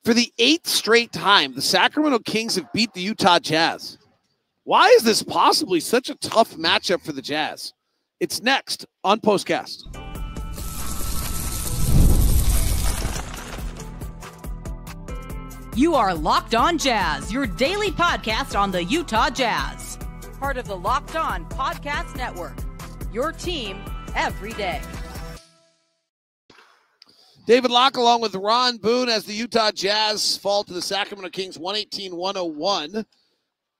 For the 8th straight time, the Sacramento Kings have beat the Utah Jazz. Why is this possibly such a tough matchup for the Jazz? It's next on Postcast. You are Locked On Jazz, your daily podcast on the Utah Jazz. Part of the Locked On Podcast Network, your team every day. David Locke along with Ron Boone as the Utah Jazz fall to the Sacramento Kings 118-101.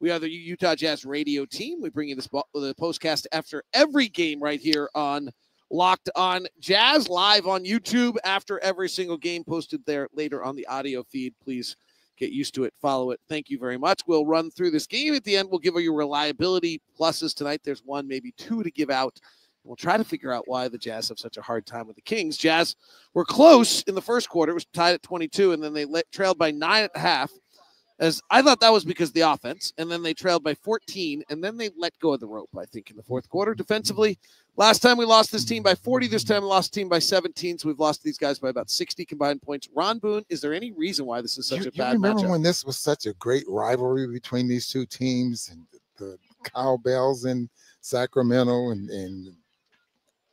We are the Utah Jazz radio team. We bring you the postcast after every game right here on Locked On Jazz, live on YouTube after every single game, posted there later on the audio feed. Please get used to it. Follow it. Thank you very much. We'll run through this game. At the end, we'll give you reliability pluses tonight. There's one, maybe two to give out. We'll try to figure out why the Jazz have such a hard time with the Kings. Jazz were close in the first quarter. It was tied at 22, and then they trailed by 9.5. As I thought that was because of the offense, and then they trailed by 14, and then they let go of the rope, I think, in the fourth quarter. Defensively, last time we lost this team by 40. This time we lost the team by 17, so we've lost these guys by about 60 combined points. Ron Boone, is there any reason why this is such a bad matchup? You remember when this was such a great rivalry between these two teams, and the Cowbells in Sacramento, and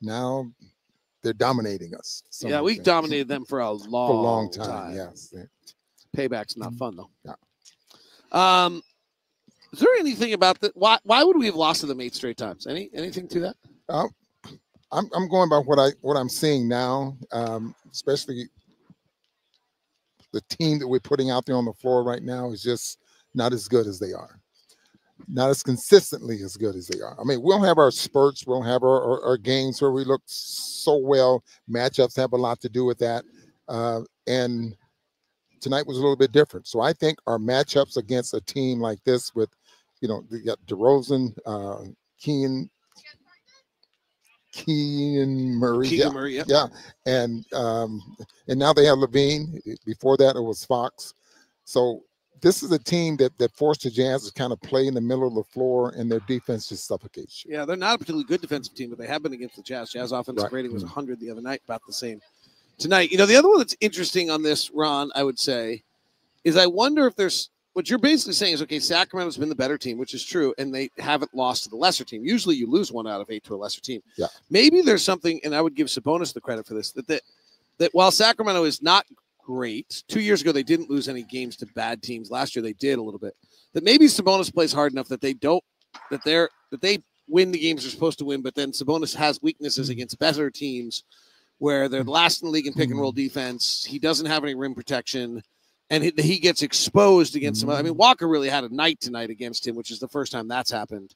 now they're dominating us. Yeah, we dominated them for a long time. Yes. Payback's not fun, though. Yeah. Is there anything about that? Why would we have lost to them 8 straight times? Anything to that? I'm going by what I'm seeing now, especially the team that we're putting out there on the floor right now is just not as good as they are. Not as consistently as good as they are. I mean, we'll have our spurts, we'll have our games where we look so well. Matchups have a lot to do with that. And tonight was a little bit different. So I think our matchups against a team like this with, you got DeRozan, Keegan Murray. Yeah. And now they have Levine. Before that, it was Fox. So this is a team that forced the Jazz to kind of play in the middle of the floor, and their defense just suffocates you. Yeah, they're not a particularly good defensive team, but they have been against the Jazz. Jazz offensive rating was 100 the other night, about the same tonight. The other one that's interesting on this, Ron, I would say, is I wonder if there's what you're basically saying is, okay, Sacramento's been the better team, which is true, and they haven't lost to the lesser team. Usually you lose 1 out of 8 to a lesser team. Yeah. Maybe there's something, and I would give Sabonis the credit for this, that while Sacramento is not great, 2 years ago they didn't lose any games to bad teams. Last year they did a little bit. That maybe Sabonis plays hard enough that they win the games they're supposed to win, but then Sabonis has weaknesses against better teams where they're last in the league in pick and roll defense. He doesn't have any rim protection, and he gets exposed against him. I mean, Walker really had a night tonight against him, which is the first time that's happened.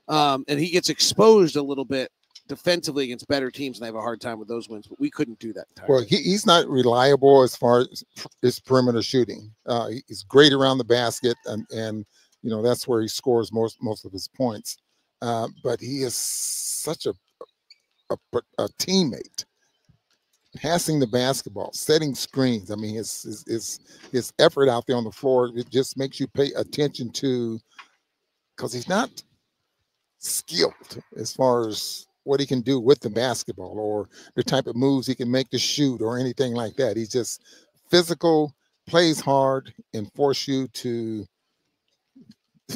And he gets exposed a little bit defensively against better teams, and they have a hard time with those wins, but we couldn't do that entirely. Well, he's not reliable as far as his perimeter shooting. He's great around the basket, and that's where he scores most of his points. But he is such a teammate. Passing the basketball, setting screens. I mean, his effort out there on the floor, it just makes you pay attention to, because he's not skilled as far as what he can do with the basketball or the type of moves he can make to shoot or anything like that. He's just physical, plays hard, and force you to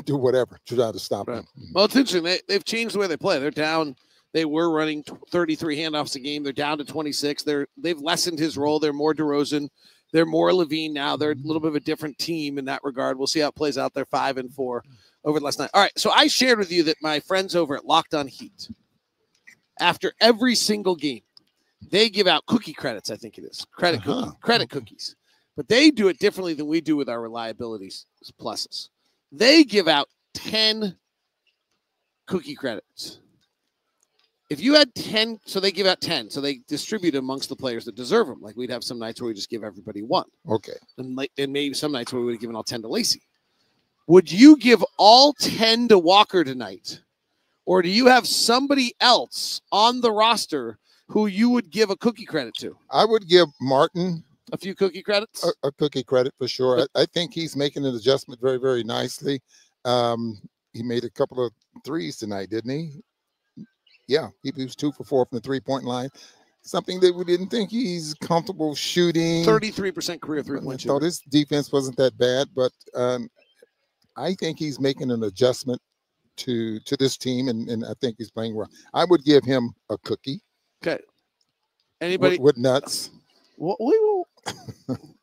do whatever to try to stop him. Well, it's interesting. They've changed the way they play. They're down. They were running 33 handoffs a game. They're down to 26. They've lessened his role. They're more DeRozan. They're more Levine now. They're a little bit of a different team in that regard. We'll see how it plays out. They're 5-4 over the last night. All right, so I shared with you that my friends over at Locked On Heat, after every single game, they give out cookie credits, I think it is. Credit cookies. But they do it differently than we do with our reliability pluses. They give out 10 cookie credits. If you had 10, so they give out 10. So they distribute amongst the players that deserve them. Like we'd have some nights where we just give everybody 1. Okay. And maybe some nights where we would have given all 10 to Lacey. Would you give all 10 to Walker tonight? Or do you have somebody else on the roster who you would give a cookie credit to? I would give Martin a few cookie credits. A cookie credit for sure. I think he's making an adjustment very, very nicely. He made a couple of threes tonight, didn't he? Yeah, he was 2 for 4 from the 3-point line. something that we didn't think he's comfortable shooting. 33% career three-point I shooter. thought his defense wasn't that bad, but I think he's making an adjustment to this team, and I think he's playing well. I would give him a cookie. Okay. Anybody with nuts? Are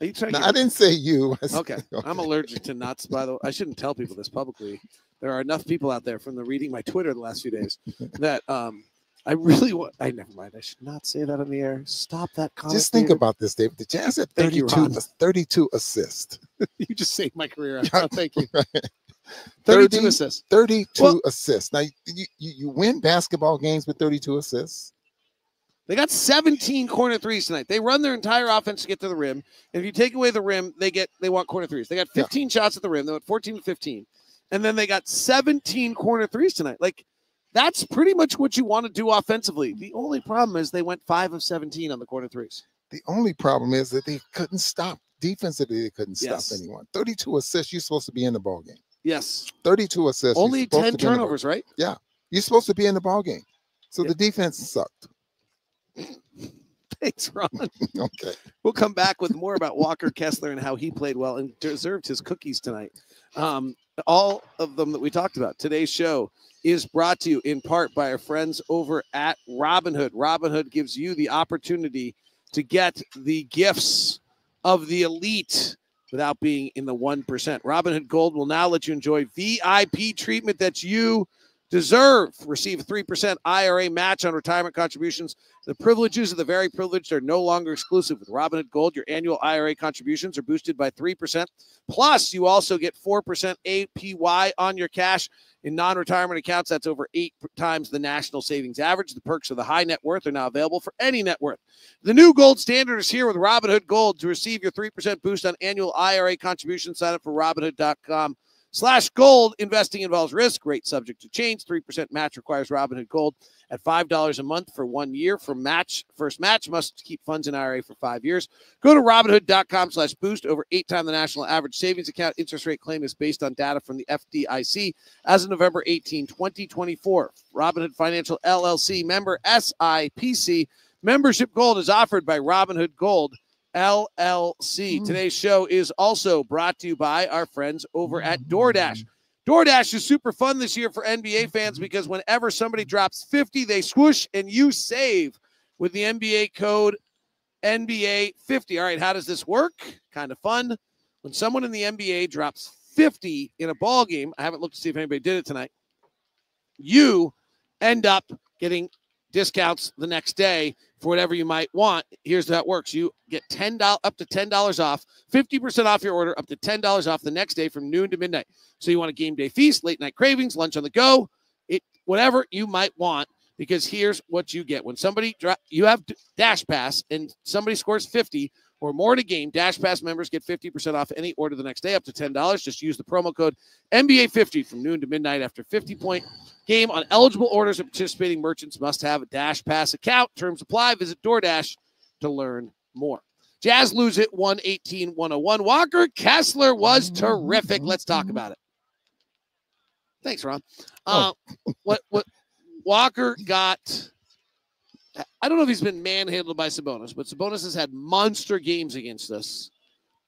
you trying? No, I didn't say you. Okay. I'm allergic to nuts, by the way. I shouldn't tell people this publicly. There are enough people out there from the reading my Twitter the last few days that I really want. Never mind. I should not say that on the air. Stop that comment. Just think about this, David. The Jazz had 32 assists. You just saved my career. Thank you. 32 assists. 32 assists. Now, you win basketball games with 32 assists. They got 17 corner threes tonight. They run their entire offense to get to the rim. And if you take away the rim, they want corner threes. They got 15 shots at the rim. They went 14 to 15. And then they got 17 corner threes tonight. Like, that's pretty much what you want to do offensively. The only problem is they went 5 of 17 on the corner threes. The only problem is that they couldn't stop. Defensively, they couldn't stop anyone. 32 assists, you're supposed to be in the ball game. Yes. 32 assists. Only 10 turnovers, right? Yeah. You're supposed to be in the ball game. So the defense sucked. Thanks, Ron. Okay. We'll come back with more about Walker Kessler and how he played well and deserved his cookies tonight. All of them that we talked about. Today's show is brought to you in part by our friends over at Robinhood. Robinhood gives you the opportunity to get the gifts of the elite without being in the 1%. Robinhood Gold will now let you enjoy VIP treatment that you deserve. Receive a 3% IRA match on retirement contributions. The privileges of the very privileged are no longer exclusive. With Robinhood Gold, your annual IRA contributions are boosted by 3%. Plus, you also get 4% APY on your cash in non-retirement accounts. That's over 8 times the national savings average. The perks of the high net worth are now available for any net worth. The new gold standard is here with Robinhood Gold. To receive your 3% boost on annual IRA contributions, sign up for Robinhood.com/gold. Investing involves risk. Rate subject to change. 3% match requires Robinhood Gold at $5 a month for 1 year. First match must keep funds in IRA for 5 years. Go to Robinhood.com/boost. Over 8 times the national average savings account. Interest rate claim is based on data from the FDIC as of November 18, 2024. Robinhood Financial LLC member SIPC. Membership Gold is offered by Robinhood Gold LLC. Today's show is also brought to you by our friends over at DoorDash. DoorDash is super fun this year for NBA fans because whenever somebody drops 50, they swoosh and you save with the NBA code NBA50. All right, how does this work? Kind of fun. When someone in the NBA drops 50 in a ball game, I haven't looked to see if anybody did it tonight, you end up getting discounts the next day for whatever you might want. Here's how it works. You get up to $10 off, 50% off your order, up to $10 off the next day from noon to midnight. So you want a game day feast, late night cravings, lunch on the go, whatever you might want, because here's what you get. When you have Dash Pass and somebody scores 50 or more in a game, Dash Pass members get 50% off any order the next day, up to $10. Just use the promo code NBA50 from noon to midnight. After 50-point game on eligible orders of participating merchants must have a Dash Pass account. Terms apply. Visit DoorDash to learn more. Jazz lose it 118-101. Walker Kessler was terrific. Let's talk about it. Thanks, Ron. What Walker got, I don't know if he's been manhandled by Sabonis, but Sabonis has had monster games against us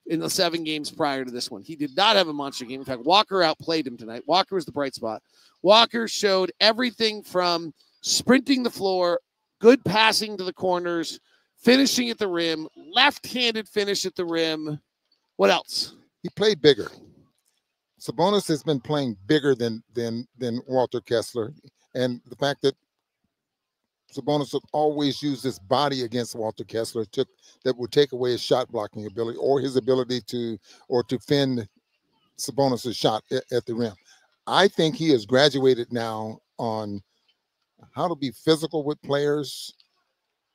in the 7 games prior to this one. He did not have a monster game. In fact, Walker outplayed him tonight. Walker was the bright spot. Walker showed everything from sprinting the floor, good passing to the corners, finishing at the rim, left-handed finish at the rim. What else? He played bigger. Sabonis has been playing bigger than Walker Kessler. And the fact that Sabonis would always use his body against Walker Kessler that would take away his shot blocking ability or his ability to fend Sabonis' shot at the rim. I think he has graduated now on how to be physical with players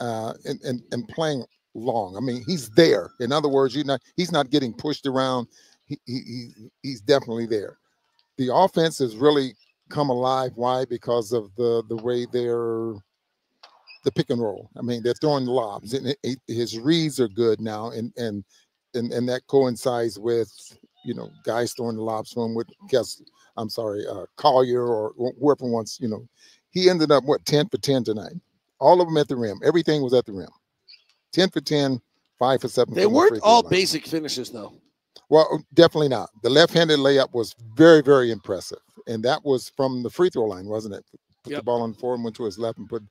and playing long. I mean, he's there. In other words, he's not getting pushed around. He's definitely there. The offense has really come alive. Why? Because of the way the pick and roll. I mean, they're throwing lobs, and his reads are good now, and that coincides with guys throwing the lobs from with Collier or whoever wants. He ended up 10 for 10 tonight. All of them at the rim. Everything was at the rim. 10 for 10, 5 for 7. They weren't all basic finishes, though. Well, definitely not. The left-handed layup was very, very impressive. And that was from the free throw line, wasn't it? Put the ball on the floor and went to his left and put.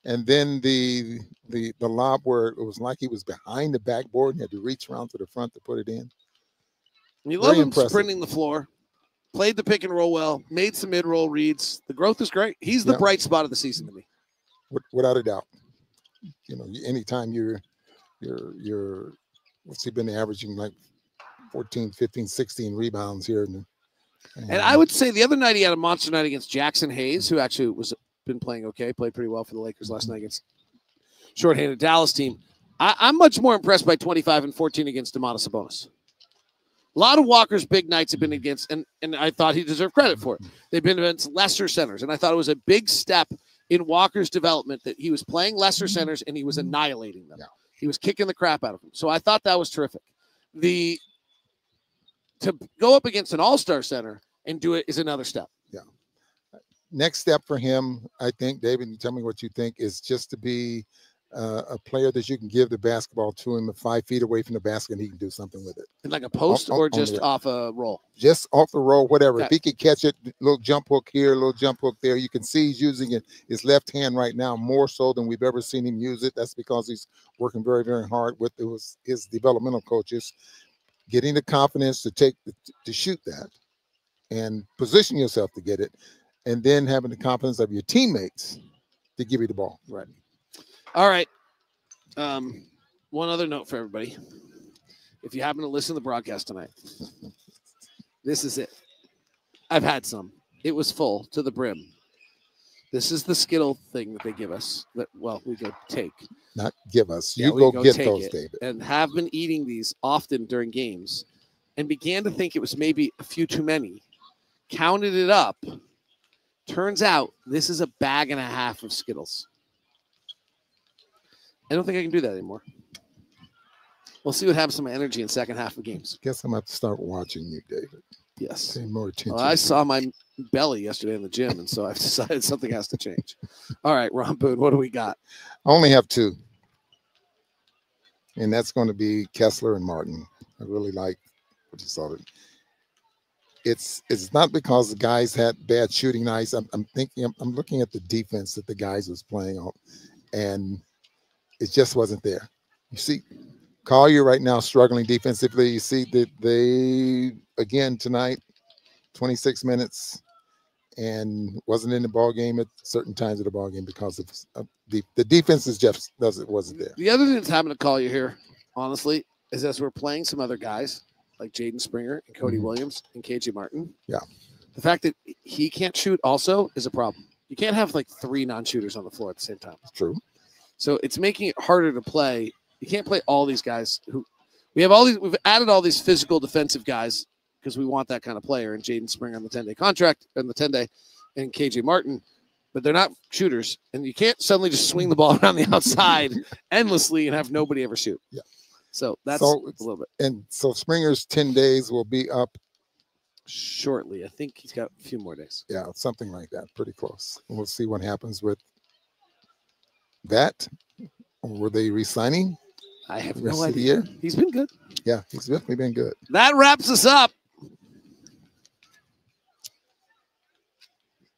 And then the lob where it was like he was behind the backboard and had to reach around to the front to put it in. And you love him sprinting the floor. Played the pick and roll well. Made some mid-roll reads. The growth is great. He's the bright spot of the season to me. Without a doubt. You know, anytime you're what's he been averaging, like 14, 15, 16 rebounds here. And I would say the other night he had a monster night against Jackson Hayes, who actually been playing okay, played pretty well for the Lakers last night against shorthanded Dallas team. I'm much more impressed by 25 and 14 against Domantas Sabonis. A lot of Walker's big nights have been against, and I thought he deserved credit for it. They've been against lesser centers, and I thought it was a big step in Walker's development that he was playing lesser centers and he was annihilating them. Yeah. He was kicking the crap out of them. So I thought that was terrific. To go up against an all-star center and do it is another step. Yeah. Next step for him, I think, David, you tell me what you think, is just to be a player that you can give the basketball to him 5 feet away from the basket and he can do something with it. And like a post or just off a roll? Just off the roll, whatever. Okay. If he could catch it, little jump hook here, little jump hook there. You can see he's using his left hand right now more so than we've ever seen him use it. That's because he's working very, very hard with his developmental coaches, getting the confidence to shoot that and position yourself to get it, and then having the confidence of your teammates to give you the ball. Right. All right. One other note for everybody. If you happen to listen to the broadcast tonight, this is it. I've had some. It was full to the brim. This is the Skittle thing that they give us. We go take. Not give us. You go get those, David. And have been eating these often during games and began to think it was maybe a few too many. Counted it up. Turns out this is a bag and a half of Skittles. I don't think I can do that anymore. We'll see what happens to my energy in second half of games. Guess I'm going to have to start watching you, David. Yes. Pay more attention. Well, I saw my belly yesterday in the gym, and so I've decided something has to change. All right, Ron Boone, what do we got? I only have 2. And that's going to be Kessler and Martin. I really like what you saw. It's not because the guys had bad shooting nights. I'm looking at the defense that the guys was playing on, and it just wasn't there. You see Collier right now struggling defensively. You see that they, again tonight, 26 minutes and wasn't in the ball game at certain times of the ball game because of the defense wasn't there. The other thing that's happened to Collier here, honestly, is as we're playing some other guys like Jaden Springer and Cody Williams and KJ Martin. Yeah. The fact that he can't shoot also is a problem. You can't have like 3 non-shooters on the floor at the same time. True. So it's making it harder to play. You can't play all these guys we've added all these physical defensive guys because we want that kind of player, and Jaden Springer on the 10-day contract and the 10-day and KJ Martin, but they're not shooters, and you can't suddenly just swing the ball around the outside endlessly and have nobody ever shoot. Yeah. So that's a little bit. And so Springer's 10 days will be up shortly. I think he's got a few more days. Yeah, something like that. Pretty close. We'll see what happens with that. Or were they re-signing? I have no idea. He's been good. Yeah, he's definitely been good. That wraps us up.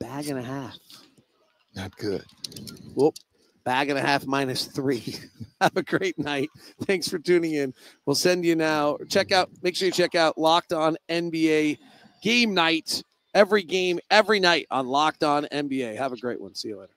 Bag and a half. Not good. Whoop. Bag and a half -3. Have a great night. Thanks for tuning in. We'll send you now. Make sure you check out Locked On NBA Game Night. Every game, every night on Locked On NBA. Have a great one. See you later.